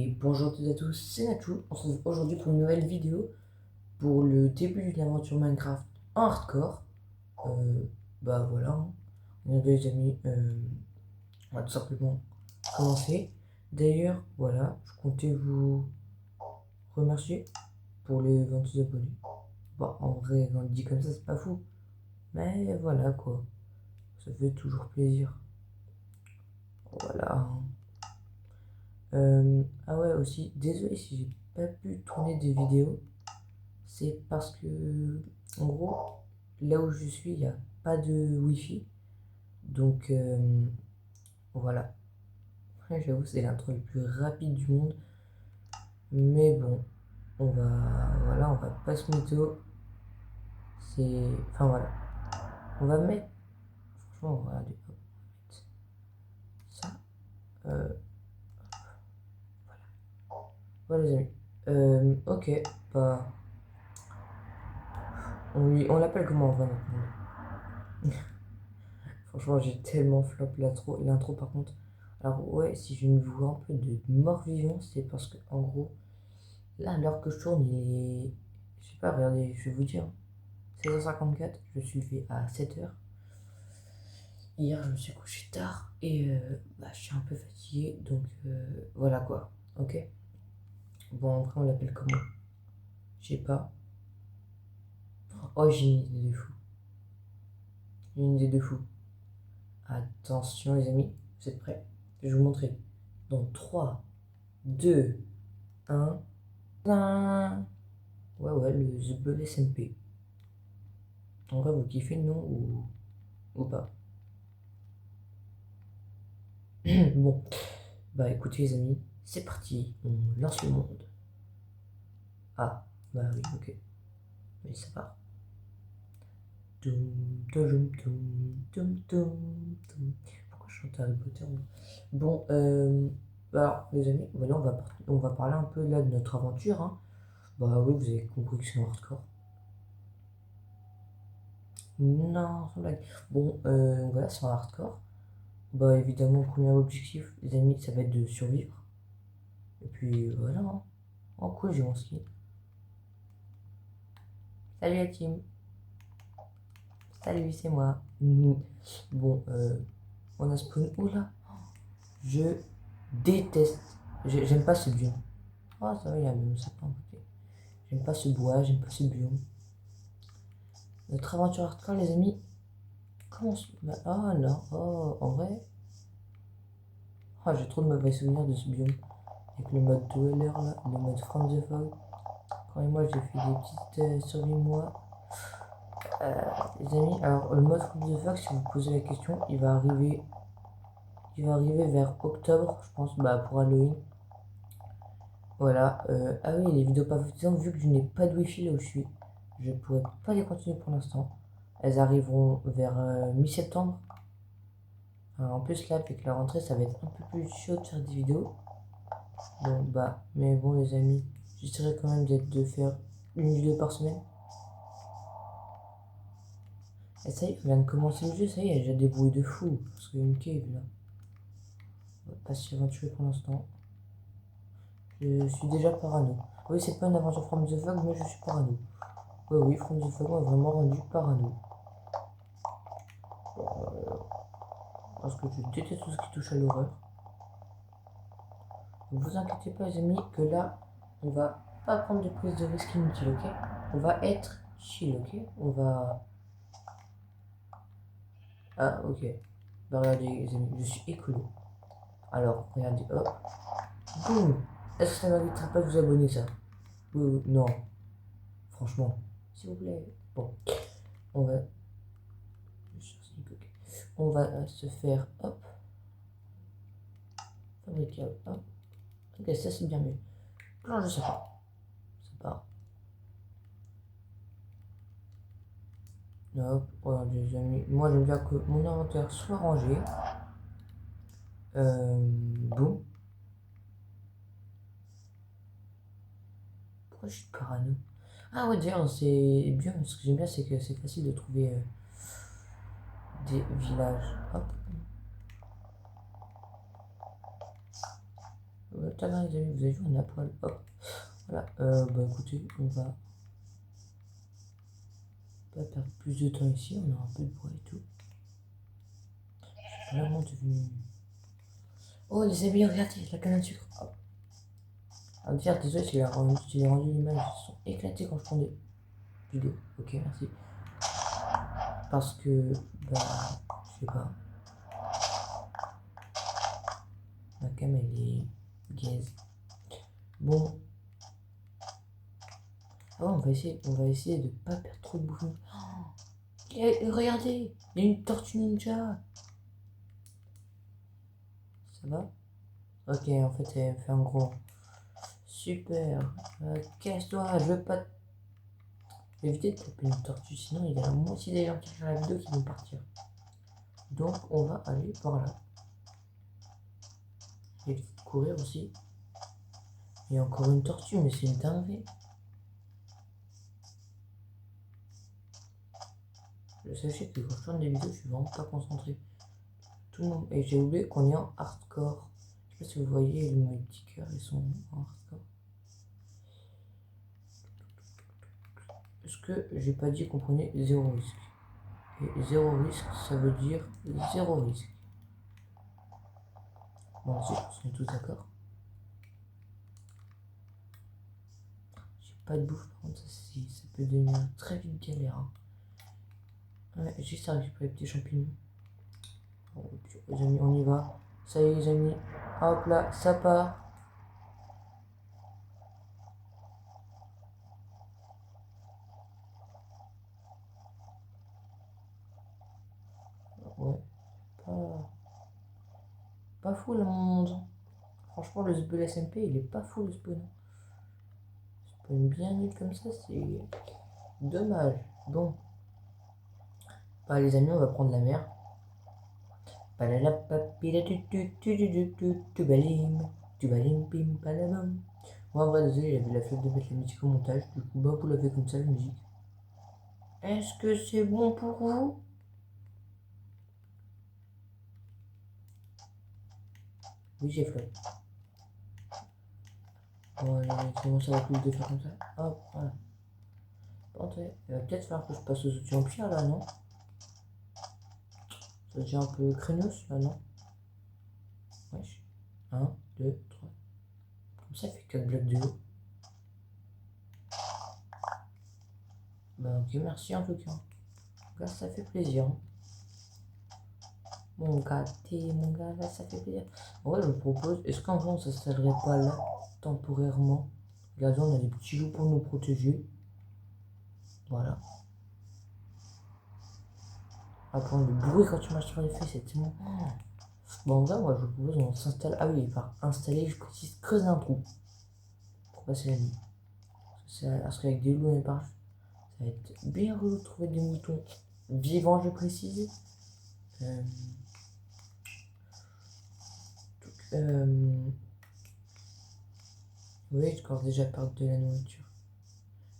Et bonjour à toutes et à tous, c'est Natou. On se retrouve aujourd'hui pour une nouvelle vidéo pour le début d'une aventure Minecraft en hardcore. Euh, Bah voilà, hein. Les amis, on va tout simplement commencer. D'ailleurs, voilà, je comptais vous remercier pour les 26 abonnés. Bah en vrai, on le dit comme ça, c'est pas fou. Mais voilà quoi, ça fait toujours plaisir. Voilà, hein. Ah ouais, aussi, désolé si j'ai pas pu tourner des vidéos. C'est parce que, en gros, là où je suis, il n'y a pas de wifi. Donc, voilà. J'avoue, c'est l'intro le plus rapide du monde. Mais bon, voilà, on va pas se mytho. Enfin voilà. On va mettre, franchement, on va aller, hop, mettre ça. Euh, voilà, les amis. Ok, bah, on l'appelle comment on va maintenant? Franchement, j'ai tellement flop l'intro par contre. Alors ouais, si j'ai une voix un peu de mort-vivant, c'est parce que en gros, là, à l'heure que je tourne, il est... Je sais pas, regardez, je vais vous dire. 16h54, je suis levé à 7h. Hier, je me suis couché tard et bah, je suis un peu fatigué, donc voilà quoi. Ok. Bon, après, on l'appelle comment? Je sais pas. Oh, j'ai une idée de fou. J'ai une idée de fou. Attention, les amis, vous êtes prêts? Je vais vous montrer. Dans 3, 2, 1. Tadam. Ouais, le The Bull SMP. En vrai, vous kiffez le nom ou pas? Bon, bah écoutez les amis, c'est parti, on lance le monde. Ah, bah oui, ok, mais ça part. Toum, toum, toum, toum, toum, toum. Pourquoi je chante Harry Potter moi? Bon, alors les amis, voilà, on va parler un peu là de notre aventure, hein. Bah oui, vous avez compris que c'est un hardcore. Non, sans blague. Bon, voilà, c'est un hardcore. Bah évidemment, premier objectif, les amis, ça va être de survivre. Et puis voilà, hein. Oh quoi, j'ai mon ski. Salut la team. Salut, c'est moi. Bon, on a spawn où là? Je déteste. J'aime pas ce biome. Ah, ça va, il y a même sapin à côté. J'aime pas ce bois, j'aime pas ce biome. Notre aventure hardcore, les amis. Comment se. Ah non, oh, en vrai. Ah, j'ai trop de mauvais souvenirs de ce biome. Avec le mode dweller là, le mode from the fog. Quand et moi, j'ai fait des petites survies moi. Euh, les amis, alors le mode from the fog, si vous vous posez la question, il va arriver vers octobre, je pense, bah, pour Halloween. Voilà. Ah oui, les vidéos pas faisantes, vu que je n'ai pas de wifi là où je suis, je pourrais pas les continuer pour l'instant. Elles arriveront vers mi-septembre. En plus là, avec la rentrée, ça va être un peu plus chaud de faire des vidéos. Donc bah, mais bon les amis, j'essaierai quand même de faire une vidéo par semaine. Et ça y est, on vient de commencer le jeu, ça y est, il y a déjà des bruits de fou. Parce qu'il y a une cave là. On va pas s'y aventurer pour l'instant. Je suis déjà parano. Oui, c'est pas une aventure From the Fog, mais je suis parano. Oui, From the Fog m'a vraiment rendu parano. Parce que je déteste tout ce qui touche à l'horreur. Ne vous inquiétez pas les amis, que là, on va pas prendre de prise de risque inutile, ok? On va être chill, ok? On va... Ah, ok. Bah regardez les amis, je suis écolo. Alors, regardez, hop. Boum. Est-ce que ça m'invitera pas de vous abonner ça? Non. Franchement. S'il vous plaît. Bon. On va... On va se faire, hop. Fabriquer, hop. Ok, ça c'est bien mieux. Non, je sais pas. C'est pas. Hop, voilà les amis. Moi j'aime bien que mon inventaire soit rangé. Boum. Pourquoi je suis parano? Ah ouais, d'ailleurs, c'est bien. Ce que j'aime bien, c'est que c'est facile de trouver des villages. Hop. tabac, les amis, vous avez vu, on est à poil. Hop. Voilà. Bah écoutez, on va pas perdre plus de temps ici. On a un peu de bruit et tout. C'est vraiment devenu. Oh, les amis, regardez, la canne à sucre. Hop. Ah, dire, désolé, j'ai rendu l'image. Ils sont éclatés quand je prends des vidéos. Ok, merci. Parce que, bah, je sais pas. Ma cam, elle est gaze. Bon. Ah, on va essayer de pas perdre trop de bouffe. Regardez, il y a une tortue ninja. Ça va? Ok, en fait, elle fait un gros. Super. Casse-toi, je veux pas. Éviter de taper une tortue, sinon il y a la moitié des gens qui regardent la vidéo qui vont partir. Donc, on va aller par là. Éviter de courir aussi. Il y a encore une tortue, mais c'est une dinguerie. Sachez que quand je tourne des vidéos, je suis vraiment pas concentré. Tout le monde. Et j'ai oublié qu'on est en hardcore. Je sais pas si vous voyez, mes petits cœurs, ils sont en hardcore. Est-ce que j'ai pas dit qu'on prenait zéro risque? Et zéro risque, ça veut dire zéro risque. Bon, si je pense qu'on est tous d'accord. J'ai pas de bouffe, par contre, ça peut devenir très vite galère. Hein. Ouais, juste à récupérer les petits champignons. Bon, les amis, on y va. Ça y est, les amis. Hop là, ça part. Ouais, pas, pas fou le monde. Franchement, le SMP, il est pas fou le spawn. Spawn bien nul comme ça, c'est dommage. Bon, bah, les amis, on va prendre la mer. Tubalim, pim, palabam. Moi, en vrai, désolé, j'avais la flemme de mettre la musique au montage. Du coup, bah, vous l'avez comme ça, la musique. Est-ce que c'est bon pour vous? Oui, j'ai flemme. Bon, allez, comment ça va plus de faire comme ça? Hop, voilà. Bon, il va peut-être falloir que je passe aux outils en pierre, là, non? Ça devient un peu craignos, là, non? Wesh. 1, 2, 3. Comme ça, fait 4 blocs de haut. Bah, ok, merci en tout cas. Là, ça fait plaisir. Hein. Mon gâté, mon gars, là, ça fait plaisir. En vrai, je vous propose, est-ce qu'en vrai, on s'installerait pas là, temporairement? Regardez, on a des petits loups pour nous protéger. Voilà. Après, le bruit quand tu marches sur les fesses, c'est tellement. Bon, en vrai, moi, je vous propose, on s'installe. Ah oui, par installer, je précise, creuser un trou pour passer la nuit. Parce qu'avec des loups et par ça va être bien relou de trouver des moutons vivants, je précise. Euh, oui, je commence déjà à perdre de la nourriture.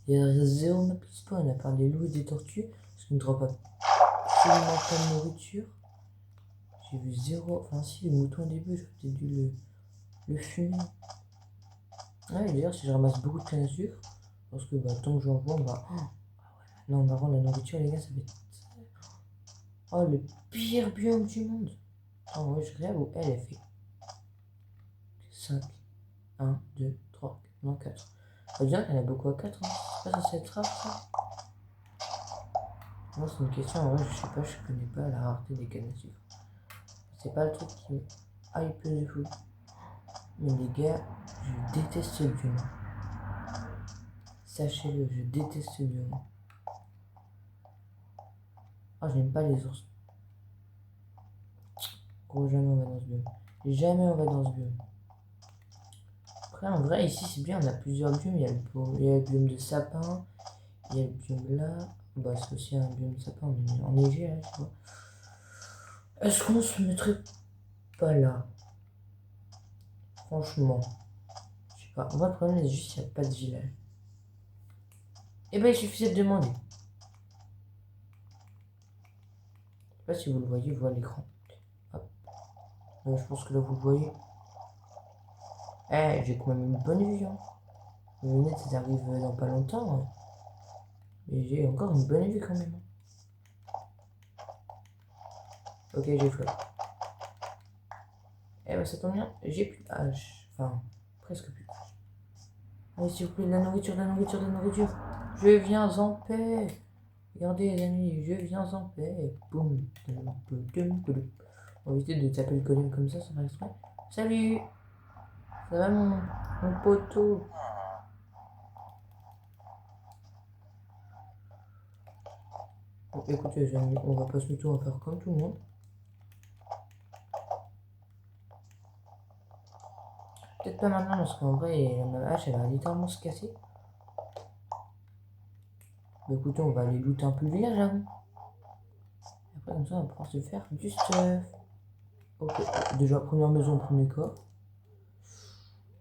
Il y a zéro map spawn à part les loups et des tortues, parce qu'ils ne drop absolument pas de nourriture. J'ai vu zéro. Enfin, si, le mouton au début, j'aurais peut-être dû le fumer. Ah, et d'ailleurs, si je ramasse beaucoup de canne à sucre, parce que bah, tant que j'en vois, on va. Oh, non, par contre, la nourriture, les gars, ça va être. Oh, le pire biome du monde. Attends, ouais, je regarde où elle fait 5, 1, 2, 3, non 4. Ça veut dire qu'il y en a beaucoup à 4. Hein. C'est pas censé être rare ça. Moi, c'est une question, en vrai, je sais pas, je connais pas la rareté des cannes à sucre. C'est pas le truc qui me hype de fou. Mais les gars, je déteste ce biome. Sachez-le, je déteste ce biome. Ah, j'aime pas les ours. Gros, jamais on va dans ce biome. Jamais on va dans ce biome. Après, en vrai, ici, c'est bien, on a plusieurs biomes. Il y a le biome de sapin. Il y a le biome là. Bah, c'est aussi un biome de sapin, mais enneigé, là, tu vois. Est-ce qu'on se mettrait pas là? Franchement. Je sais pas. En vrai, le problème, c'est juste qu'il n'y a pas de village. Eh ben, il suffisait de demander. Je sais pas si vous le voyez, vous à l'écran. Hop. Je pense que là, vous le voyez. Eh, j'ai quand même une bonne vue, hein. Les lunettes, ça arrive dans pas longtemps, hein. Mais j'ai encore une bonne vue quand même. Ok, j'ai flop. Eh ben, ça tombe bien, j'ai plus d'âge. Enfin, presque plus. Allez, s'il vous plaît, de la nourriture, de la nourriture, de la nourriture. Je viens en paix. Regardez, les amis, je viens en paix. Boum. On va éviter de taper le golem comme ça va exprès. Salut. Ça va, mon poteau? Bon, écoutez, les amis, on va pas se mytho, on va faire comme tout le monde. Peut-être pas maintenant, parce qu'en vrai, ma hache, elle va littéralement se casser. Bah écoutez, on va aller looter un peu le village avant. Après, comme ça, on va pouvoir se faire du stuff. Ok, déjà, première maison, premier coffre.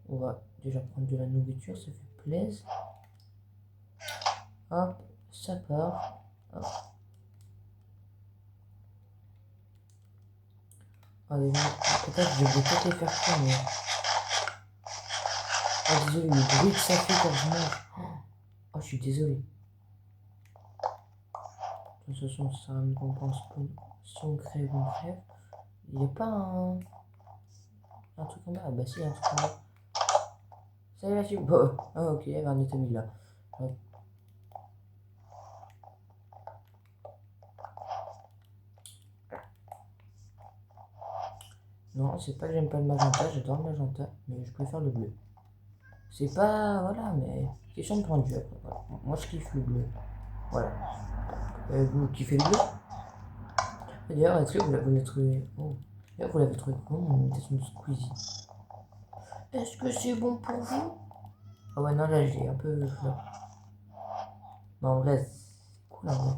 On va déjà prendre de la nourriture, ça fait plaisir. Hop, ça part. Hop. Allez, peut-être je vais peut-être les faire cuire, mais... Ah, désolé, le bruit que ça fait quand je mange. Oh, je suis désolé. De toute façon, ça va me comprendre spawn. Si on crève, on crève. Il n'y a pas un truc en bas. Ah bah si, il y a un truc en bas. Salut la suite. Bon, ah ok, il y avait un établi là. Hop. Non, c'est pas que j'aime pas le magenta, j'adore le magenta, mais je préfère le bleu. C'est pas... Voilà, mais... Question de point de vue après. Voilà. Moi je kiffe le bleu. Voilà. Vous kiffez le bleu? D'ailleurs, est-ce que vous l'avez trouvé... Oh. D'ailleurs, vous l'avez trouvé comment mon imitation de Squeezie? Est-ce que c'est bon pour vous? Ah ouais, non, là j'ai un peu... Non. Mais en vrai, c'est cool en vrai.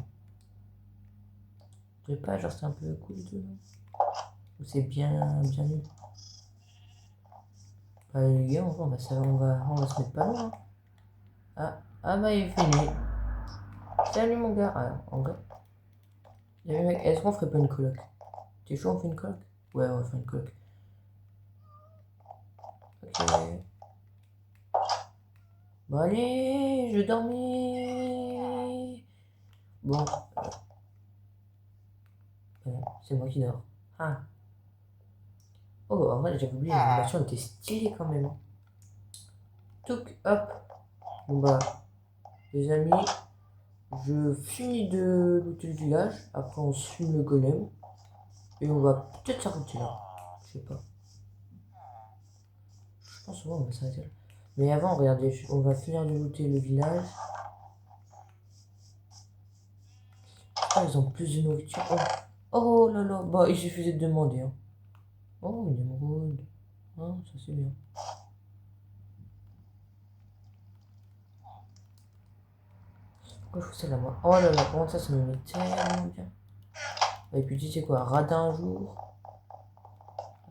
Je sais pas, genre c'est un peu cool et tout, non? Ou c'est bien nul? Bah les gars, on va se mettre pas loin, hein. Ah bah il fait nuit. Salut mon gars. Ah, en vrai. Mec, est-ce qu'on ferait pas une coloc? T'es chaud, on fait une coloc? Ouais, on va faire une coloc. Ok. Bon allez, je dormais. Bon, c'est moi qui dors. Ah. Oh, en vrai, j'avais oublié, l'animation était stylée quand même. Touk, hop. Bon bah, les amis, je finis de looter le village. Après, on se fume le golem. Et on va peut-être s'arrêter là. Je sais pas. Je pense qu'on va s'arrêter là. Mais avant, regardez, on va finir de looter le village. Ah, ils ont plus de nourriture. Oh, oh là là, bah il suffisait de demander, hein. Oh, une émeraude. Ah, ça c'est bien. Pourquoi je fais ça là, moi? Oh là là, comment ça me met tellement bien. Et puis tu sais quoi, radin un jour.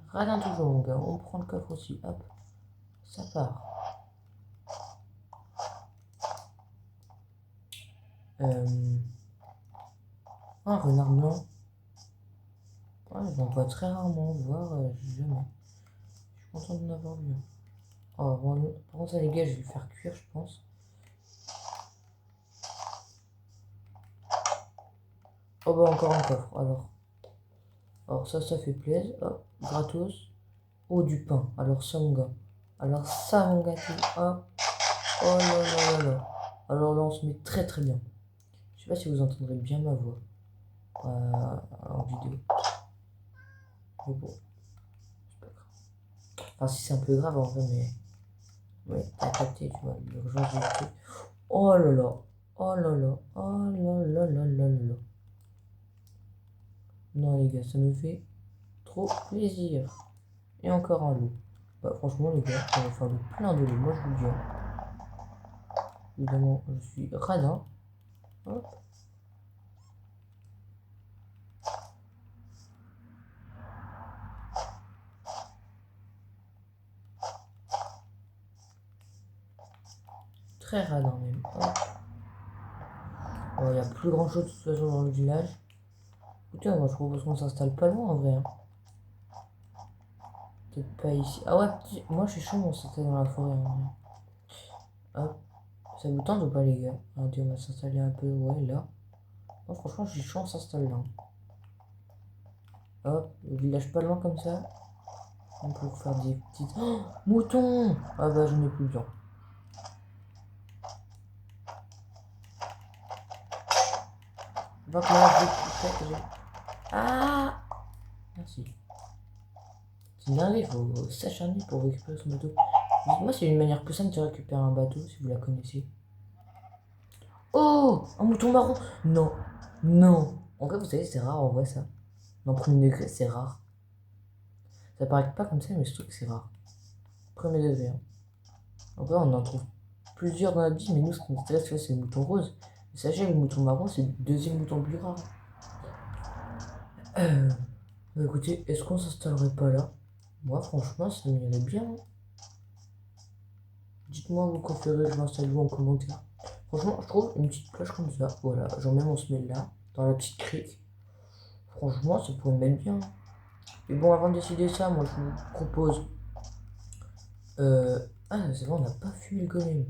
Radin toujours, mon gars. On prend le coffre aussi, hop. Ça part. Un renard blanc. Ouais, j'en vois très rarement, voire jamais. Je suis content d'en avoir vu. Oh, bon, par contre, ça, les gars, je vais le faire cuire, je pense. Oh, bah, encore un coffre, alors ça fait plaisir. Hop, gratos. Oh, du pain. Alors, ça, mon gars. Alors, ça, mon gars, hop. Oh là là là là. Alors là, on se met très très bien. Je sais pas si vous entendrez bien ma voix en vidéo. Mais bon, c'est pas grave. Enfin, si c'est un peu grave en vrai, mais. Ouais, t'as capté, tu vois, l'urgence du truc. Oh là là. Oh là là. Oh là là là là là. Non, les gars, ça me fait trop plaisir. Et encore un lot. Bah, franchement, les gars, on va faire plein de lots. Moi, je vous le dis, hein. Évidemment, je suis radin. Hop. Très radin même. Hop. Bon, il n'y a plus grand chose de toute façon dans le village. Écoutez, moi je propose qu'on s'installe pas loin en vrai, hein. Peut-être pas ici. Ah ouais, moi je suis chaud, on s'installe dans la forêt. Hop, ça vous tente ou pas, les gars? Allez, on va s'installer un peu, ouais, là. Moi, franchement, je suis chaud, on s'installe là. Hop, le village pas loin comme ça. On peut faire des petites. Oh, moutons! Ah bah, je n'ai plus besoin. Donc là, Ah! Merci. C'est dingue, il faut s'acharner pour récupérer son bateau. Dites-moi, c'est une manière plus simple de récupérer un bateau, si vous la connaissez. Oh! Un mouton marron! Non! Non! En vrai, vous savez, c'est rare en vrai ça. Dans le premier degré, c'est rare. Ça paraît pas comme ça, mais je trouve que c'est rare. Premier degré. Hein. En vrai, on en trouve plusieurs dans la vie, mais nous, ce qui nous intéresse, c'est le mouton rose. Mais sachez que le mouton marron, c'est le deuxième mouton le plus rare. Bah écoutez, est-ce qu'on s'installerait pas là? Moi, franchement, ça m'irait bien. Hein. Dites-moi, vous préférez, je m'installe où en commentaire. Franchement, je trouve une petite plage comme ça. Voilà, j'en mets mon semelle là, dans la petite crique. Franchement, ça pourrait me mettre bien. Et bon, avant de décider ça, moi, je vous propose. Ah, c'est vrai, on n'a pas fumé le golem.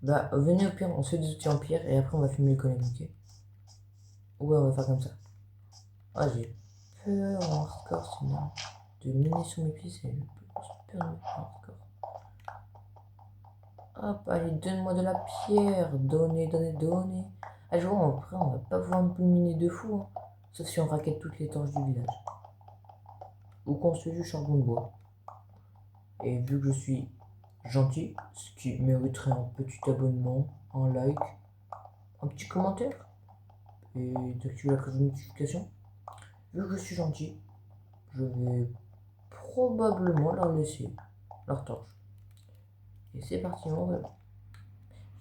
Bah, venez au pire, on se fait des outils en pierre et après, on va fumer le golem, ok? Ouais, on va faire comme ça. Ah, j'ai peur en hardcore, c'est marrant. De miner sur mes pieds, c'est peur de me faire en hardcore. Hop, allez, donne-moi de la pierre. Donnez, donnez, donnez. Ah, je vois, après, on va pas pouvoir non plus miner de fou. Hein. Sauf si on raquette toutes les torches du village. Ou qu'on se du charbon de bois. Et vu que je suis gentil, ce qui mériterait un petit abonnement, un like, un petit commentaire et d'activer la cloche de notification. Vu que je suis gentil, je vais probablement leur laisser leur torche. Et c'est parti, on remonte.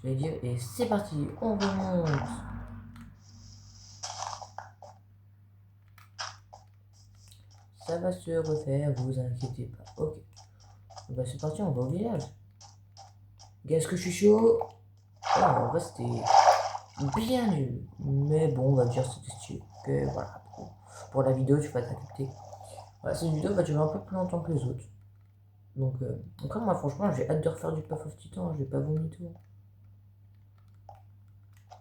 J'allais dire, et c'est parti, on remonte. Ça va se refaire, vous inquiétez pas. Ok. Bah c'est parti, on va au village. Qu'est-ce que je suis chaud? Ah, en vrai c'était bien nul. Mais bon, on va dire c'était stylé. Que voilà. Pour la vidéo, tu vas t'accepter. Voilà, cette vidéo va durer un peu plus longtemps que les autres. Donc, encore moi franchement, j'ai hâte de refaire du Path of Titan, je vais pas vomir tout.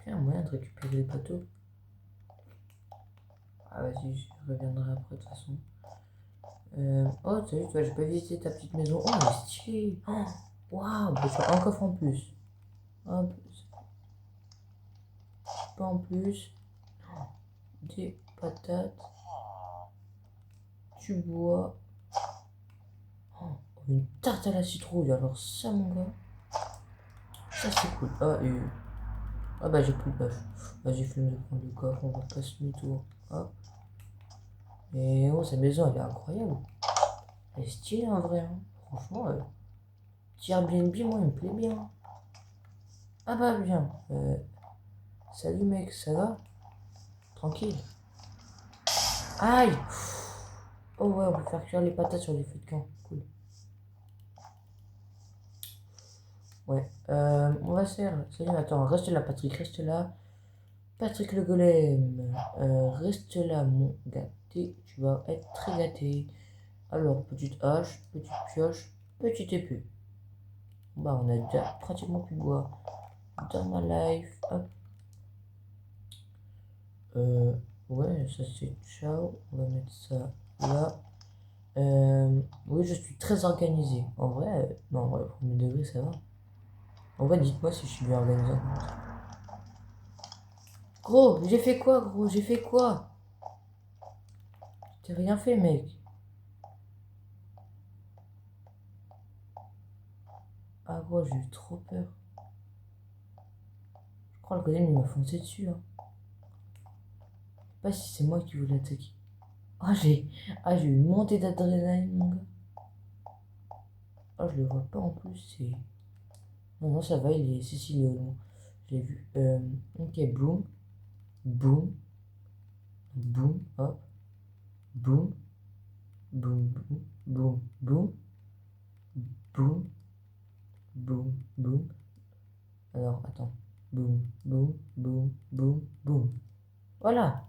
Il y a un moyen de récupérer le bateau. Ah vas-y, je reviendrai après de toute façon. Oh, t'as vu, toi, j'ai pas visité ta petite maison. Oh, elle est stylée. Oh, waouh, bah, tu as un coffre en plus. Hop, pas en plus. Des patates. Du bois. Oh, une tarte à la citrouille. Alors ça, mon gars. Ça, c'est cool. Ah, ah bah, j'ai plus de bâche. Bah, j'ai flemme de prendre le coffre. On va pas se mi-tour. Hop. Et oh, sa maison, elle est incroyable. Elle est stylée en vrai. Hein. Franchement, petit Airbnb, moi, il me plaît bien. Ah bah, bien. Salut, mec, ça va? Tranquille. Aïe! Oh ouais, on peut faire cuire les patates sur les feux de camp. Cool. Ouais. On va se faire. Salut, attends, reste là, Patrick, reste là. Patrick le golem, reste là, mon gâté. Tu vas être très gâté. Alors, petite hache, petite pioche, petite épée. Bah, on a déjà pratiquement plus de bois. Dans ma life, hop. Ouais, ça c'est ciao. On va mettre ça là. Oui, je suis très organisé. En vrai, non, en vrai, au premier degré, ça va. En vrai, dites-moi si je suis bien organisé. Gros, j'ai fait quoi, gros? J'ai fait quoi? T'as rien fait, mec. Ah, gros, j'ai eu trop peur. Je crois que le golem, il m'a foncé dessus. Hein. Je sais pas si c'est moi qui voulais attaquer. Ah, j'ai eu une montée d'adrénaline, mon gars. Ah, je le vois pas en plus, c'est... Non, non, ça va, il est... Si, il est au loin. J'ai vu. Ok, boum, boum, boum, hop, boum, boum, boum, boum, boum, boum, boum, boum. Alors, attends. Boum, boum, boum, boum, boum. Voilà.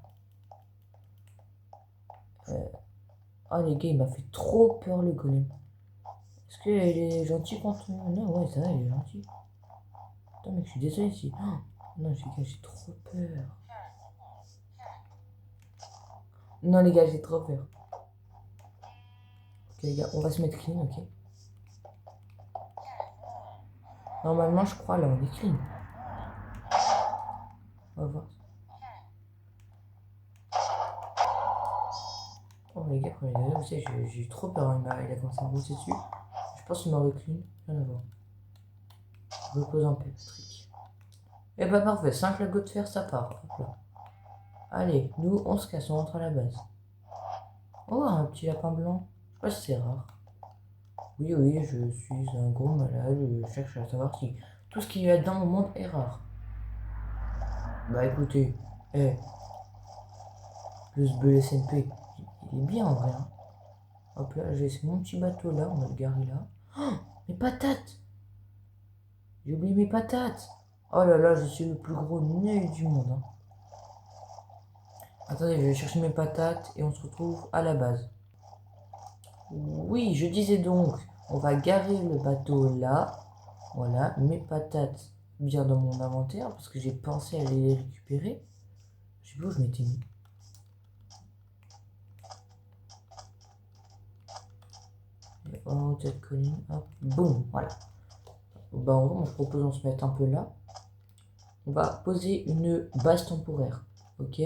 Ah les gars, il m'a fait trop peur le golem. Est-ce qu'il est gentil contre moi? Non, ouais, ça va, il est gentil. Attends, mec, je suis désolé si. Oh, non, j'ai trop peur. Non, les gars, j'ai trop peur. Ok, les gars, on va se mettre clean, ok? Normalement, je crois, là, on est clean. On va voir. Oh, les gars, premier degré, vous savez, j'ai eu trop peur. Il a commencé à me rouler dessus. Je pense qu'il m'a reclean. Rien à voir. Repose en paix, Patrick. Eh bah, parfait. 5 lingots de fer, ça part. Hop là. Allez, nous, on se casse, on rentre à la base. Oh, un petit lapin blanc. Je sais pas si c'est rare. Oui, oui, je suis un gros malade. Je cherche à savoir si tout ce qu'il y a dans le monde est rare. Bah écoutez, le SBL SNP, il est bien en vrai. Hein. Hop là, j'ai mon petit bateau là, on va le garer là. Oh, mes patates! J'ai oublié mes patates! Oh là là, je suis le plus gros nul du monde. Hein. Attendez, je vais chercher mes patates et on se retrouve à la base. Oui, je disais donc, on va garer le bateau là. Voilà, mes patates bien dans mon inventaire parce que j'ai pensé à les récupérer. Je sais plus où je m'étais mis. En haut de cette colline, hop, boum, voilà. Bah en gros, je propose qu'on se mette un peu là. On va poser une base temporaire, ok?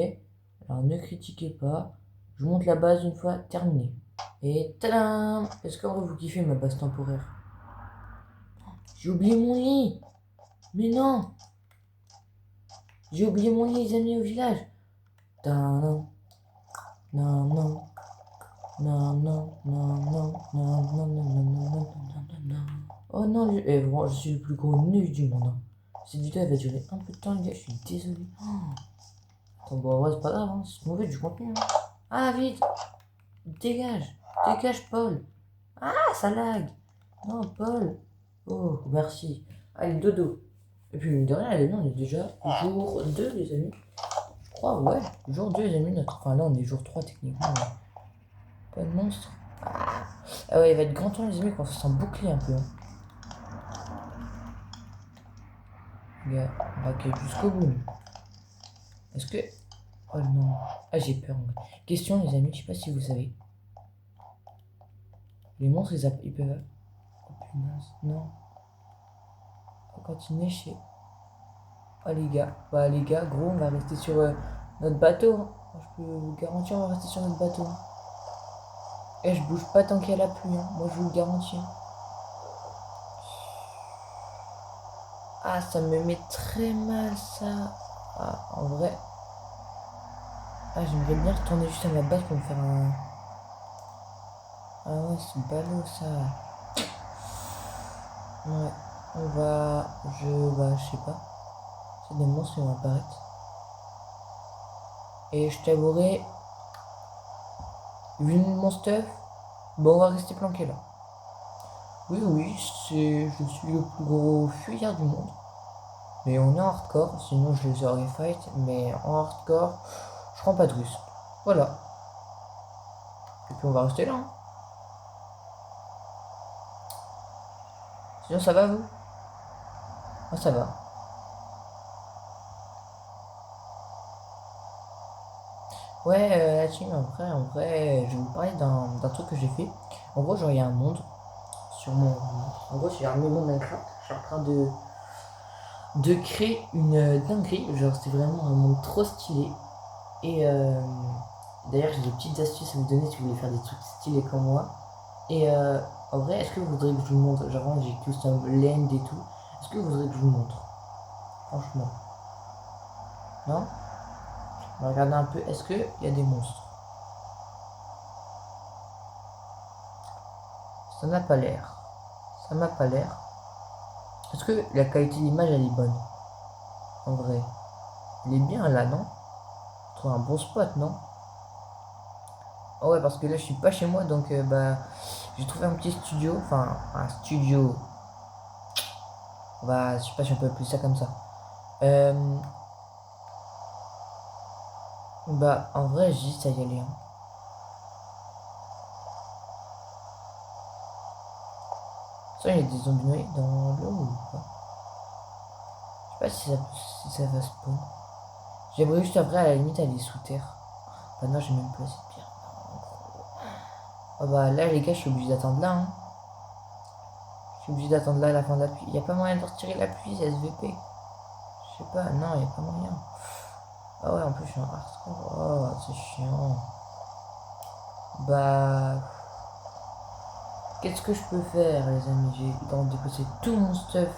Alors ne critiquez pas. Je monte la base une fois terminée. Et tadam! Est-ce que vous kiffez ma base temporaire? J'ai oublié mon lit! Mais non! J'ai oublié mon lit, les amis, au village! Tadam! Non, non. Non, non, non, non, non, non, non, non, non, non, non, non, non. Oh non, bon, je suis le plus gros nul du monde. Hein. Cette vidéo elle va durer un peu de temps, les gars, je suis désolé. Oh. Attends, bon, ouais, c'est pas grave, hein, c'est mauvais du contenu. Hein. Ah, vite! Dégage! Dégage, Paul! Ah, ça lag! Non, Paul! Oh, merci. Allez, dodo. Et puis, mine de rien, allez, on est déjà jour 2, les amis. Je crois, ouais, jour 2, les amis. Enfin, là, on est jour 3, techniquement. Ouais. Pas de monstre. Ah ouais, il va être grand temps, les amis, qu'on se sent bouclé un peu. Hein. Gars, on va cueillir jusqu'au bout. Est-ce que. Oh non. Ah, j'ai peur. Question, les amis, je sais pas si vous savez. Les monstres, ils peuvent. Oh punaise, non. On va continuer chez. Oh les gars. Bah, les gars, gros, on va rester sur notre bateau. Hein. Je peux vous garantir, on va rester sur notre bateau. Hein. Et je bouge pas tant qu'il y a la pluie. Hein. Moi, je vous le garantis. Hein. Ah, ça me met très mal, ça. Ah, en vrai. Ah, j'aimerais bien retourner juste à ma base pour me faire un. Ah ouais, c'est ballot ça. Ouais, on va. Bah, je sais pas. C'est des monstres qui vont apparaître. Et je t'avouerai, vu mon stuff, bon, on va rester planqué là. Oui, oui, je suis le plus gros fuyard du monde. Mais on est en hardcore, sinon je les aurais fight. Mais en hardcore, je prends pas de risque. Voilà. Et puis on va rester là. Hein. Sinon ça va vous? Ah, ça va. Ouais, la team, en vrai, je vais vous parler d'un truc que j'ai fait. En gros, genre, il y a un monde sur mon. En gros, j'ai armé mon Minecraft. Je suis en train de créer une dinguerie. Genre, c'est vraiment un monde trop stylé. Et d'ailleurs, j'ai des petites astuces à vous donner si vous voulez faire des trucs stylés comme moi. Et en vrai, est-ce que vous voudrez que je vous montre? Genre, moi, j'ai custom land et tout. Est-ce que vous voudrez que je vous montre? Franchement. Non? On va regarder un peu. Est-ce qu'il y a des monstres? Ça n'a pas l'air. Ça m'a pas l'air. Est-ce que la qualité d'image elle est bonne? En vrai. Elle est bien là, non? Je trouve un bon spot, non? Oh ouais, parce que là je suis pas chez moi donc bah j'ai trouvé un petit studio. Enfin, un studio. Bah, je sais pas si on peut appeler ça comme ça. Euh, Bah, en vrai, j'hésite à y aller. Hein. Ça, il y a des zombies noyés dans l'eau ou pas? Je sais pas si ça va spawn. J'aimerais juste après, à la limite, aller sous terre. Bah non, j'ai même pas assez de pierre. Non, gros. Ah bah là, les gars, je suis obligé d'attendre là. Hein. Je suis obligé d'attendre là à la fin de la pluie. Y a pas moyen de retirer la pluie, c'est SVP. Je sais pas, non, y a pas moyen. Ah ouais, en plus, je suis en hardcore. Oh, c'est chiant. Bah. Qu'est-ce que je peux faire, les amis? J'ai le temps de déposer tout mon stuff.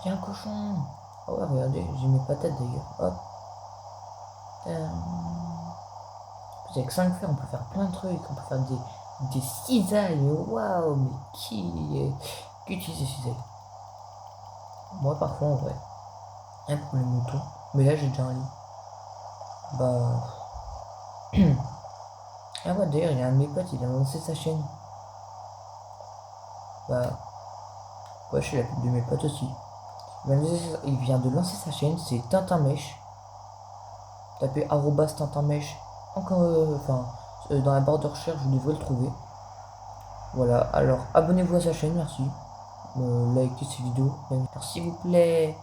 J'ai un cochon. Oh ouais, regardez, j'ai mes patates d'ailleurs. Hop. Avec 5 fers, on peut faire plein de trucs. On peut faire des cisailles. Waouh, mais qui utilise des cisailles? Moi, parfois, en vrai. Rien pour les moutons. Mais là, j'ai déjà un lit. Bah. Ah ouais, d'ailleurs, il y a un de mes potes, il a lancé sa chaîne. Bah. Ouais, je suis la pub de mes potes aussi. Il vient de lancer sa chaîne, c'est Tintin Mèche. Tapez arrobas Tintin Mèche. Encore. Dans la barre de recherche, vous devrez le trouver. Voilà, alors abonnez-vous à sa chaîne, merci. Likez ses vidéos. Alors, s'il vous plaît,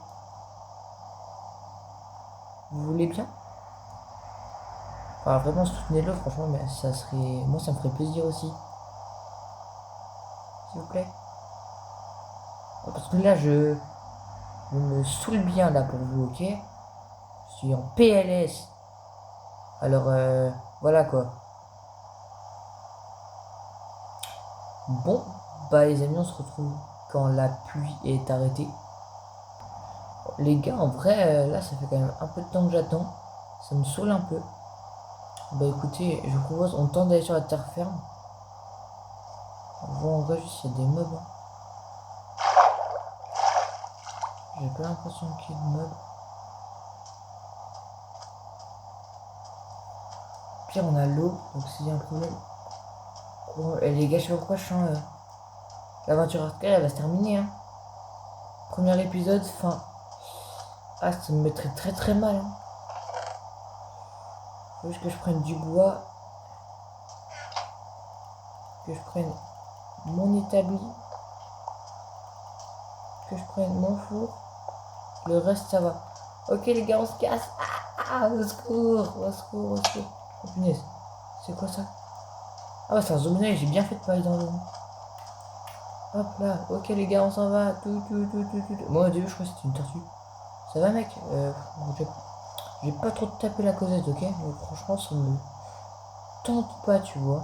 vous voulez bien? Enfin, vraiment soutenez-le, franchement, mais ça serait. Moi, ça me ferait plaisir aussi. S'il vous plaît. Parce que là, je me saoule bien là pour vous, ok? Je suis en PLS. Alors, voilà quoi. Bon, bah les amis, on se retrouve quand la pluie est arrêtée. Les gars, en vrai, là, ça fait quand même un peu de temps que j'attends. Ça me saoule un peu. Bah écoutez, je vous propose, on tente d'aller sur la terre ferme. On voit en vrai juste, il y a des mobs. Hein. J'ai pas l'impression qu'il y ait de mobs. Pire, on a l'eau, donc s'il y a un problème. Oh, les gars, je sais pas pourquoi je sens. L'aventure hardcore, elle va se terminer. Hein. Premier épisode, fin. Ah, ça me mettrait très très mal. Hein. Faut juste que je prenne du bois. Que je prenne mon établi. Que je prenne mon four. Le reste, ça va. Ok, les gars, on se casse. Au secours, au secours, au secours. Oh punaise, c'est quoi ça? Ah, bah, c'est un zombie, j'ai bien fait de pas aller dans l'eau. Hop là, ok, les gars, on s'en va. Tout. Moi, au début, je crois que c'était une tortue. Ça va, mec j'ai pas trop tapé la causette, ok? Mais franchement, ça me tente pas, tu vois.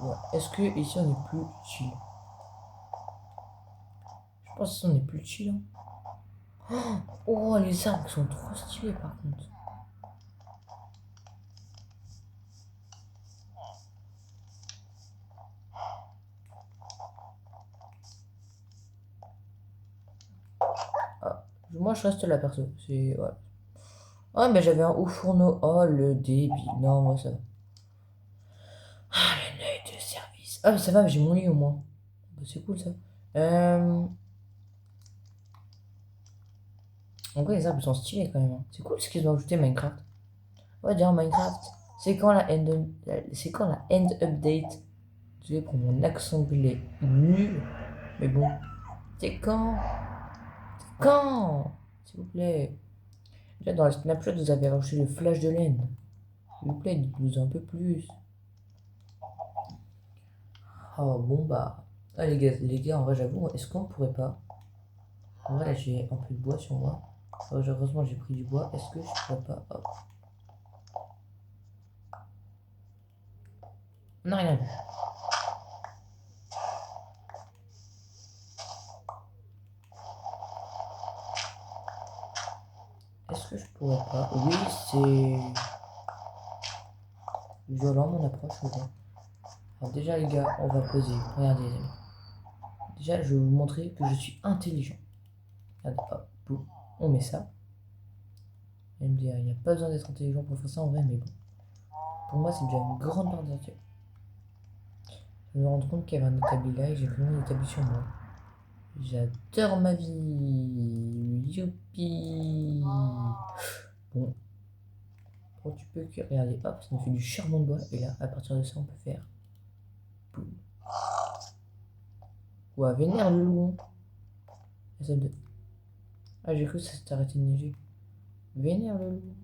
Ouais. Est-ce que ici on est plus chill? Je pense qu'ici on est plus chill. Hein. Oh, les arbres sont trop stylés par contre. Ah, moi je reste là perso. C'est. Ouais. Ah, mais j'avais un haut fourneau. Oh, le débile. Non, moi ça va. Ah, le œil de service. Ah, mais ça va, mais j'ai mon lit au moins. Bah, c'est cool ça. Euh... En vrai, les arbres sont stylés quand même. Hein. C'est cool ce qu'ils ont ajouté Minecraft. Ouais, dire Minecraft. C'est quand la end update? Désolé pour mon accent anglais nul. Mais bon. C'est quand? Quand? S'il vous plaît. Déjà, dans le snapshot, vous avez rajouté le flash de laine. S'il vous plaît, dites-nous un peu plus. Oh, bon, bah. Ah, les gars, en vrai, j'avoue, est-ce qu'on pourrait pas. En vrai, là, j'ai un peu de bois sur moi. Heureusement, j'ai pris du bois. Est-ce que je pourrais pas. Hop. On n'a rien vu. Est-ce que je pourrais pas. Oui, c'est. Violent mon approche, je vois. Alors, déjà, les gars, on va poser. Regardez, les amis. Déjà, je vais vous montrer que je suis intelligent. Regardez, hop, boum. On met ça. Elle me dit, il n'y a pas besoin d'être intelligent pour faire ça en vrai, mais bon. Pour moi, c'est déjà une grande part d'intérêt. Je me rends compte qu'il y avait un établi là et j'ai pris mon établi sur moi. J'adore ma vie. Youpi. Bon. Bon, tu peux que. Regardez, hop, ça nous fait du charbon de bois. Et là, à partir de ça, on peut faire Boum. Ouais, vénère le loup. Essaie de... Ah, j'ai cru que ça s'était arrêté de neiger. Vénère le loup.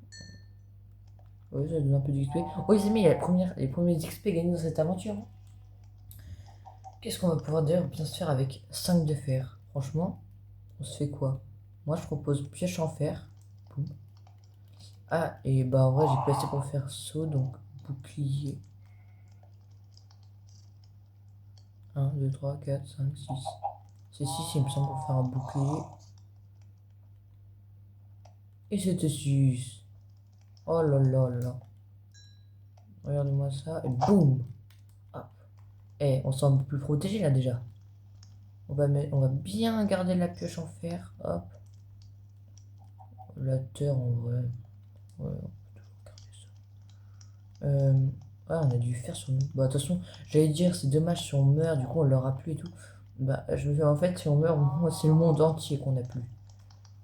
Ouais, ça donne un peu d'XP. Oh, les amis, il y a les premiers XP gagnés dans cette aventure. Qu'est-ce qu'on va pouvoir d'ailleurs bien se faire avec 5 de fer? Franchement, on se fait quoi? Moi, je propose pioche en fer. Boum. Ah, et bah en vrai, j'ai pas assez pour faire saut, donc bouclier. 1, 2, 3, 4, 5, 6. C'est 6, il me semble, pour faire un bouclier. Et c'était 6. Oh là là là. Regardez-moi ça, et boum! Hop. Eh, on sent plus protégé là déjà. On va bien garder la pioche en fer. Hop. La terre en vrai. Ouais, on peut toujours garder ça. Ouais, on a dû faire sur nous. Bah, de toute façon, j'allais dire, c'est dommage si on meurt, du coup on l'aura plus et tout. Bah, je me fais en fait, si on meurt, moi, c'est le monde entier qu'on a plus.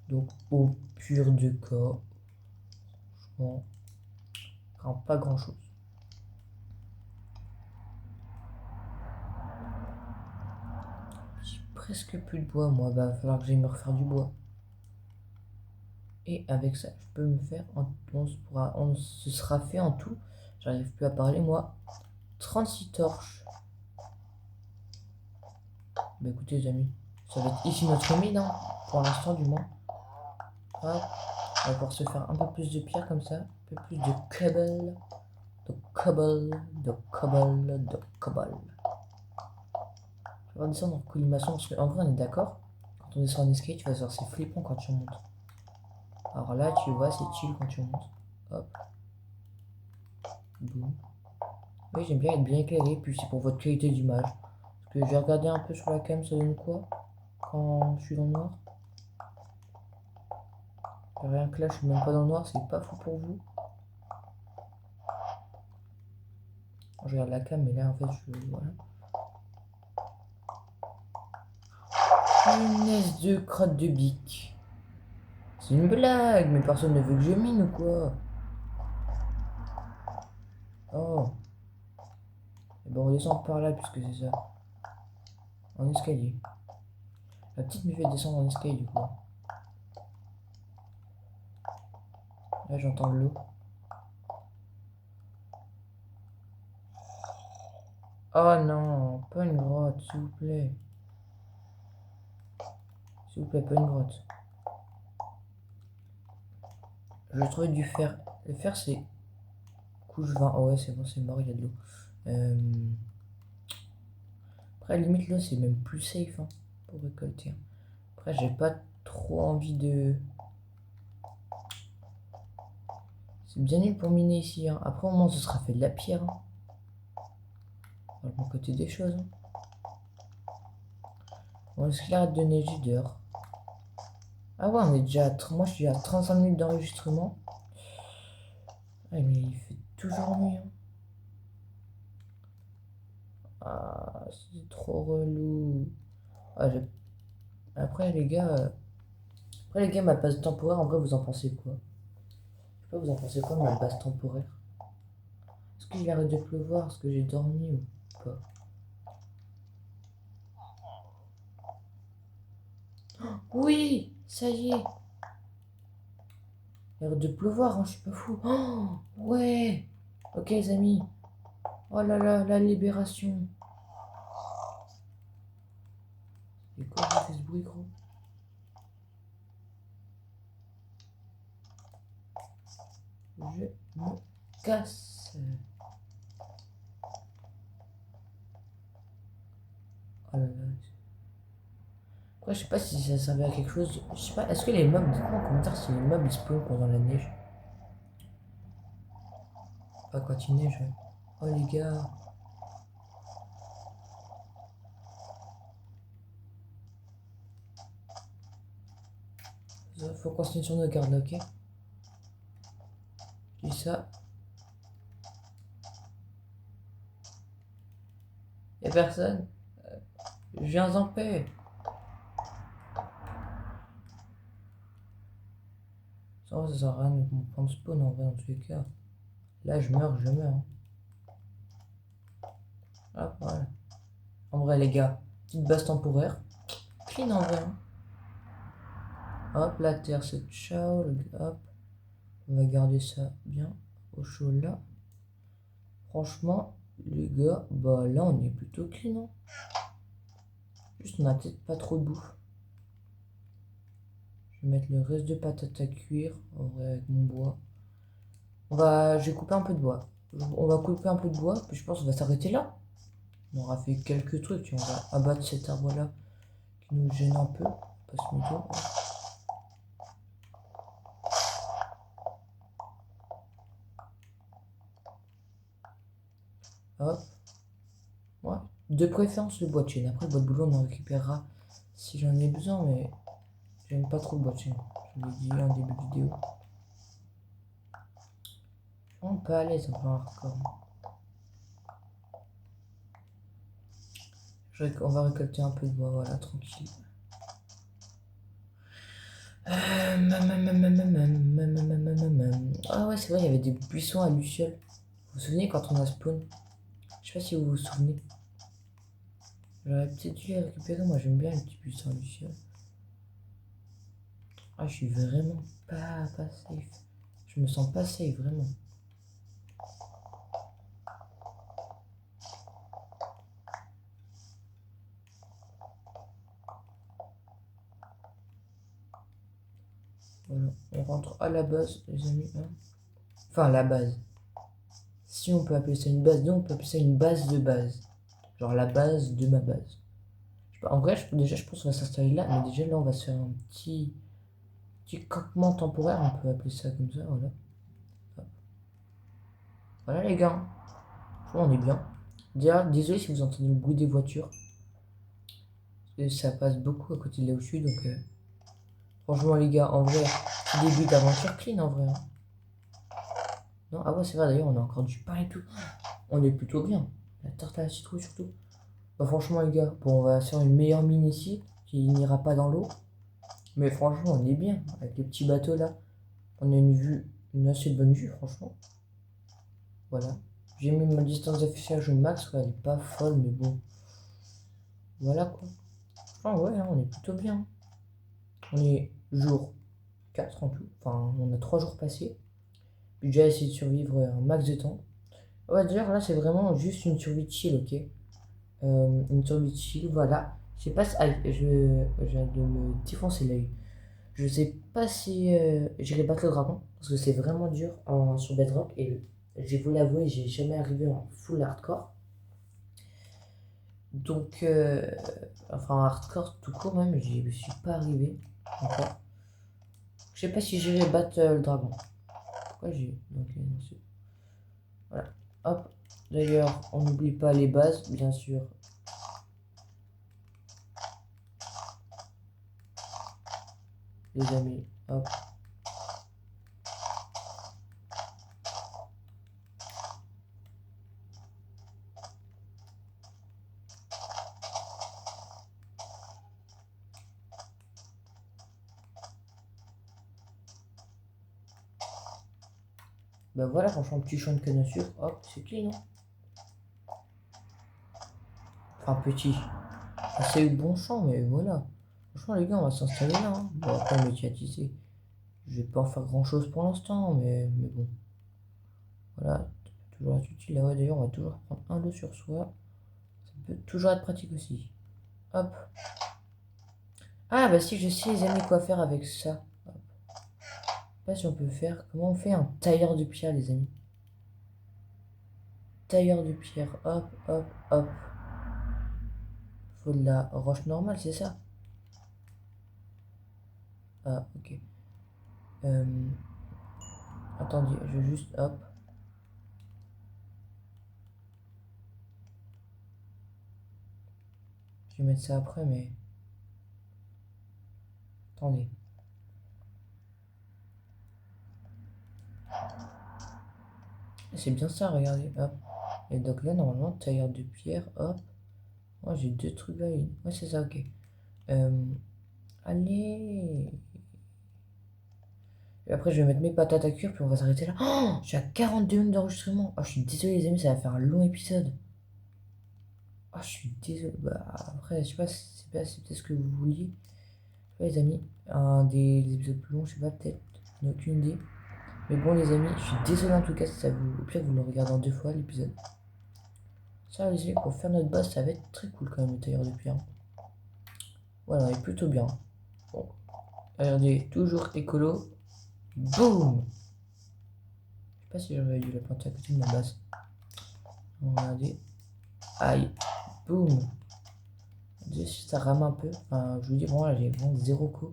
Donc, au pur de cas, franchement, pas grand chose. J'ai presque plus de bois, moi. Bah, va falloir que j'aille me refaire du bois. Et avec ça, je peux me faire, on se sera fait en tout, j'arrive plus à parler moi, 36 torches. Bah écoutez les amis, ça va être ici notre mine, hein, pour l'instant du moins. Hop, on va pouvoir se faire un peu plus de pierre comme ça, un peu plus de cobble, de cobble, de cobble, de cobble. Je vais redescendre en colimaçon parce qu'en vrai on est d'accord, quand on descend en escalier, tu vas voir c'est flippant quand tu remontes. Alors là tu vois c'est chill quand tu remontes. Hop, boum. Oui, j'aime bien être bien éclairé, puis c'est pour votre qualité d'image. Parce que j'ai regardé un peu sur la cam, ça donne quoi quand je suis dans le noir? Rien que là, je suis même pas dans le noir, c'est pas fou pour vous. Je regarde la cam, mais là, en fait, voilà. Punaise de crotte de bique. C'est une blague, mais personne ne veut que je mine ou quoi? Oh. Et bon, on descend par là, puisque c'est ça. En escalier. La petite me fait descendre en escalier, du coup. Là, j'entends l'eau. Oh non, pas une grotte, s'il vous plaît. S'il vous plaît, pas une grotte. Je trouvais du fer. Le fer, c'est couche 20. Oh ouais, c'est bon, c'est mort, il y a de l'eau. Après, limite, l'eau, c'est même plus safe hein, pour récolter. Après, j'ai pas trop envie de. C'est bien nul pour miner ici. Hein. Après, au moins, ce sera fait de la pierre. Hein. Dans le bon côté des choses. Hein. Bon, est-ce qu'il arrête de neiger dehors? Ah ouais, on est déjà moi, je suis à 35 minutes d'enregistrement. Ah, mais il fait toujours nuit. Hein. Ah, c'est trop relou. Ah, après, les gars. Après, les gars, ma base temporaire, en vrai, vous en pensez quoi? Je sais pas, vous en pensez quoi de ma base temporaire? Est-ce qu'il arrête de pleuvoir? Est-ce que j'ai dormi ou pas? Oui, ça y est. Il arrête de pleuvoir, hein, je suis pas fou. Oh, ouais. Ok, les amis. Oh là là, la libération. Et quoi, j'ai fait ce bruit, gros? Je me casse. Oh là là. Après, je sais pas si ça servait à quelque chose. Je sais pas, est-ce que les mobs, dites-moi en commentaire si les mobs ils spawnent pendant la neige. Pas quand il neige, ouais. Oh les gars. Faut qu'on se mette sur nos gardes là, ok? Je dis ça. Y'a personne. Je viens en paix. Ça sert à rien de me prendre spawn en vrai dans tous les cas. Là, je meurs, je meurs. Hein. Hop, voilà. En vrai, les gars, petite base temporaire. Clean en vrai, hein. Hop, la terre, c'est ciao. Hop, on va garder ça bien au chaud là. Franchement, les gars, bah là, on est plutôt clean, hein. Juste, on a peut-être pas trop de bouffe. Je vais mettre le reste de patates à cuire, en vrai, avec mon bois. Je vais couper un peu de bois. On va couper un peu de bois, puis je pense qu'on va s'arrêter là. On aura fait quelques trucs, on va abattre cet arbre-là qui nous gêne un peu. Passe mes doigts. Hop. Ouais. De préférence le bois de chêne. Après, le bois de boulot, on en récupérera si j'en ai besoin, mais j'aime pas trop le bois de chêne. Je l'ai dit en début de vidéo. On peut aller, ça peut hardcore. On va récolter un peu de bois, voilà, tranquille. Ah ouais, c'est vrai, il y avait des buissons à lucioles. Vous vous souvenez quand on a spawn? Je sais pas si vous vous souvenez. J'aurais peut-être dû les récupérer, moi j'aime bien les petits buissons à lucioles. Ah, je suis vraiment pas safe. Je me sens pas safe, vraiment. Voilà, on rentre à la base, les amis. Hein. Enfin, la base. Si on peut appeler ça une base, donc on peut appeler ça une base de base. Genre la base de ma base. En vrai, déjà, je pense qu'on va s'installer là, mais déjà là, on va se faire un petit campement temporaire, on peut appeler ça comme ça, voilà. Voilà les gars, on est bien. D'ailleurs, désolé si vous entendez le bruit des voitures. Parce que ça passe beaucoup à côté de là où je suis, donc franchement les gars, en vrai, petit début d'aventure clean en vrai. Hein. Non, ah ouais c'est vrai d'ailleurs, on a encore du pain et tout. On est plutôt bien. La tarte à la citrouille surtout. Bah franchement les gars, bon on va faire une meilleure mine ici, qui n'ira pas dans l'eau. Mais franchement on est bien, avec les petits bateaux là. On a une vue, une assez bonne vue franchement. Voilà. J'ai mis ma distance d'affichage au max, ouais, elle est pas folle mais bon. Voilà quoi. Ah ouais, hein, on est plutôt bien. On est jour 4 en tout. Enfin, on a 3 jours passés. J'ai déjà essayé de survivre un max de temps. Ouais, d'ailleurs, là, c'est vraiment juste une survie de chill, ok? Une survie de chill, voilà. Je sais pas si. Aïe, je viens de me défoncer l'œil. Je sais pas si j'irai battre le dragon. Parce que c'est vraiment dur sur Bedrock. Et j'ai vous l'avouer, j'ai jamais arrivé en full hardcore. Donc, enfin, hardcore tout court même, j'y suis pas arrivé encore. Je sais pas si j'irai battre le dragon. Pourquoi j'ai. Ok, non, voilà. Hop. D'ailleurs, on n'oublie pas les bases, bien sûr. Les amis. Hop. Bah voilà, franchement, petit champ de canne à sucre. Hop, c'est clean, hein. Enfin, petit. C'est bon champ, mais voilà. Franchement, les gars, on va s'installer là. Hein. Bon, après, médiatiser. Je vais pas en faire grand chose pour l'instant, mais bon. Voilà. Toujours être utile. Là, ouais, d'ailleurs, on va toujours prendre un lot sur soi. Ça peut toujours être pratique aussi. Hop. Ah, bah si, je sais, les amis, quoi faire avec ça. Hop. Je sais pas si on peut faire. Comment on fait un tailleur de pierre, les amis? Tailleur de pierre. Hop, hop, hop. Faut de la roche normale, c'est ça? Ah, ok. Attendez, je vais juste. Hop. Je vais mettre ça après, mais. Attendez. C'est bien ça, regardez. Hop. Et donc là, normalement, tailleur de pierre. Hop. Moi, j'ai deux trucs là. Ouais, c'est ça, ok. Allez. Et après, je vais mettre mes patates à cuire, puis on va s'arrêter là. Oh, je suis à 42 minutes d'enregistrement. Oh, je suis désolé, les amis, ça va faire un long épisode. Ah, je suis désolé. Bah, après, je sais pas si c'est peut-être ce que vous vouliez. Je sais pas, les amis. Des épisodes plus longs, je sais pas, peut-être. J'en ai aucune idée. Mais bon, les amis, je suis désolé en tout cas si ça vous. Au pire, vous le regardez en 2 fois l'épisode. Ça, les amis, pour faire notre boss, ça va être très cool quand même, le tailleur de pierre. Voilà, on est plutôt bien. Bon, regardez, toujours écolo. Boum! Je sais pas si j'aurais dû la planter à côté de ma base. Regardez. Aïe. Boum! Si ça rame un peu. Enfin, je vous dis, vraiment, là, j'ai vraiment zéro coup.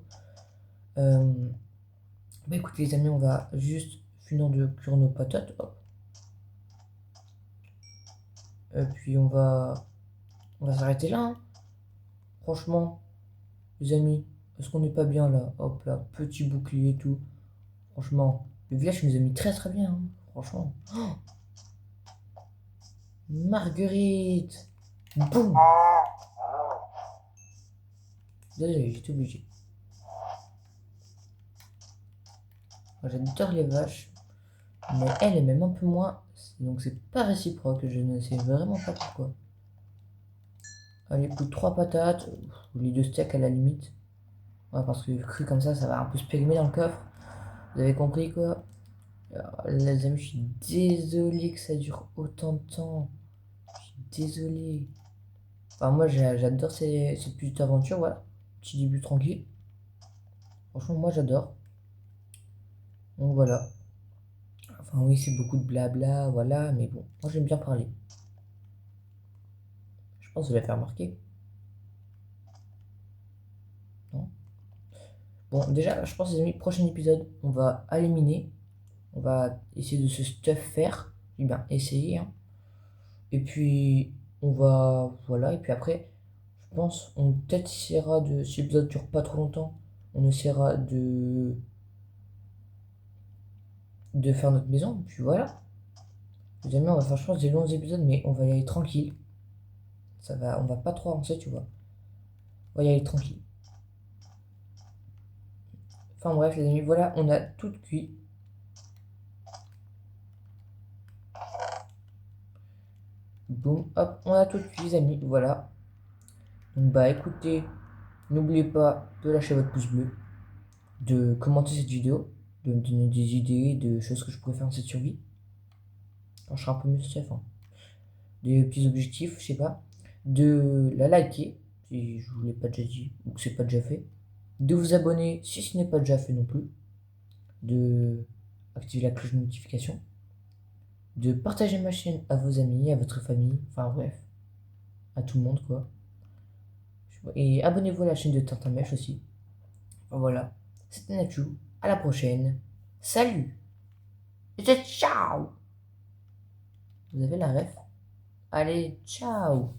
Bah écoutez, les amis, on va juste finir de cuire nos patates. Hop. Et puis, on va s'arrêter là, hein. Franchement, les amis, est-ce qu'on n'est pas bien là? Hop là, petit bouclier et tout. Franchement, le village nous a mis très très bien, hein. Franchement. Oh, Marguerite! Boum! Désolé, j'étais obligé. Moi, j'adore les vaches, mais elle est même un peu moins. Donc c'est pas réciproque, je ne sais vraiment pas pourquoi. Allez, coup de 3 patates, ou les 2 steaks à la limite. Ouais, parce que cru comme ça va un peu se périmer dans le coffre. Vous avez compris quoi? Alors, les amis, je suis désolé que ça dure autant de temps. Je suis désolé. Enfin, moi, j'adore cette petite aventure, voilà. Petit début tranquille. Franchement, moi, j'adore. Donc voilà. Enfin, oui, c'est beaucoup de blabla, voilà. Mais bon, moi, j'aime bien parler. Je pense que je vais faire remarquer. Non? Bon, déjà, je pense, les amis, prochain épisode, on va éliminer. On va essayer de se stuff faire. Eh bien, essayer, hein. Et puis, on va. Voilà. Et puis après, je pense, on peut-être essaiera de. Si l'épisode dure pas trop longtemps, on essaiera de faire notre maison. Puis voilà. Les amis, on va faire, je pense, des longs épisodes, mais on va y aller tranquille. On va pas trop avancer, tu vois. On va y aller tranquille. Enfin bref, les amis, voilà, on a tout cuit. Boum, hop, on a tout cuit, les amis, voilà. Donc bah écoutez, n'oubliez pas de lâcher votre pouce bleu, de commenter cette vidéo, de me donner des idées, de choses que je pourrais faire dans cette survie. Quand je serai un peu mieux chef, hein. Des petits objectifs, je sais pas. De la liker, si je vous l'ai pas déjà dit, ou que c'est pas déjà fait. De vous abonner si ce n'est pas déjà fait non plus. De activer la cloche de notification. De partager ma chaîne à vos amis, à votre famille, enfin bref, à tout le monde quoi. Et abonnez-vous à la chaîne de Tintin aussi. Enfin, voilà, c'était Nachu, à la prochaine, salut et ciao. Vous avez la ref? Allez, ciao.